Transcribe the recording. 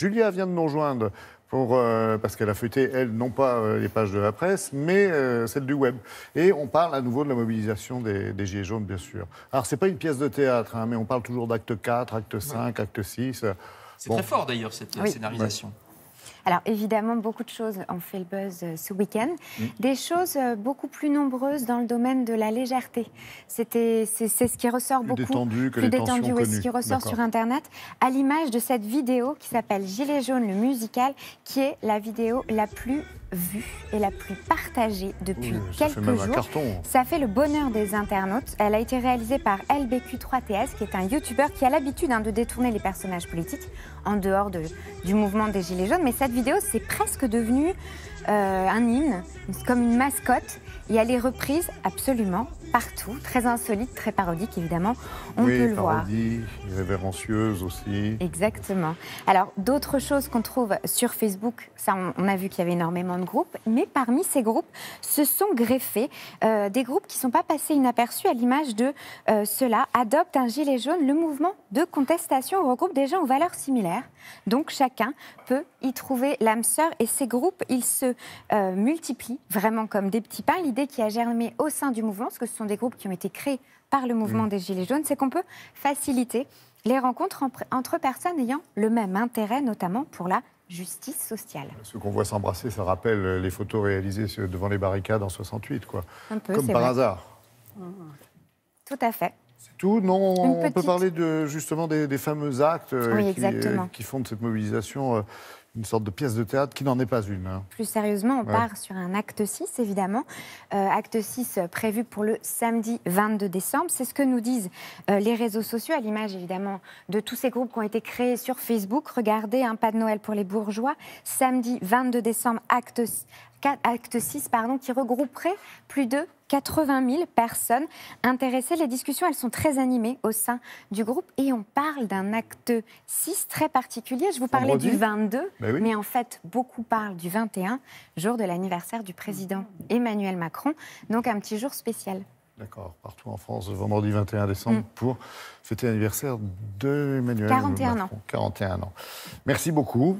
Julia vient de nous rejoindre parce qu'elle a feuilleté, elle, non pas les pages de la presse, mais celles du web. Et on parle à nouveau de la mobilisation des Gilets jaunes, bien sûr. Alors, ce n'est pas une pièce de théâtre, hein, mais on parle toujours d'acte 4, acte 5, acte 6. C'est très fort, d'ailleurs, cette scénarisation. Alors évidemment, beaucoup de choses ont fait le buzz ce week-end. Des choses beaucoup plus nombreuses dans le domaine de la légèreté. C'est ce qui ressort beaucoup. Plus détendu, oui, ce qui ressort sur Internet, à l'image de cette vidéo qui s'appelle Gilets jaunes, le musical, qui est la vidéo la plus vue et la plus partagée depuis quelques jours. Ça fait le bonheur des internautes. Elle a été réalisée par LBQ3TS, qui est un youtubeur qui a l'habitude de détourner les personnages politiques en dehors du mouvement des Gilets jaunes. Mais cette vidéo, c'est presque devenu un hymne, comme une mascotte. Et elle est reprise absolument partout, très insolite, très parodique évidemment, on peut le voir. Oui, irrévérencieuse aussi. Exactement. Alors d'autres choses qu'on trouve sur Facebook, ça on a vu qu'il y avait énormément de groupes, mais parmi ces groupes se sont greffés des groupes qui ne sont pas passés inaperçus à l'image de ceux-là. Adopte un gilet jaune, le mouvement de contestation regroupe des gens aux valeurs similaires, donc chacun peut y trouver l'âme sœur et ces groupes, ils se multiplient vraiment comme des petits pains. L'idée qui a germé au sein du mouvement, parce que ce sont des groupes qui ont été créés par le mouvement des Gilets jaunes, c'est qu'on peut faciliter les rencontres entre personnes ayant le même intérêt, notamment pour la justice sociale. Ce qu'on voit s'embrasser, ça rappelle les photos réalisées devant les barricades en 68, quoi. Un peu, comme par hasard. Tout à fait. C'est tout? Non, on peut parler justement des fameux actes qui font de cette mobilisation une sorte de pièce de théâtre qui n'en est pas une. Hein. Plus sérieusement, on part sur un acte 6, évidemment. Acte 6 prévu pour le samedi 22 décembre. C'est ce que nous disent les réseaux sociaux, à l'image, évidemment, de tous ces groupes qui ont été créés sur Facebook. Regardez, un pas de Noël pour les bourgeois. Samedi 22 décembre, acte 6, qui regrouperait plus de 80 000 personnes intéressées. Les discussions, elles sont très animées au sein du groupe et on parle d'un acte 6 très particulier. Je vous parlais du 22, mais en fait, beaucoup parlent du 21, jour de l'anniversaire du président Emmanuel Macron. Donc un petit jour spécial. D'accord, partout en France, vendredi 21 décembre, pour fêter l'anniversaire d'Emmanuel Macron. 41 ans. 41 ans. Merci beaucoup.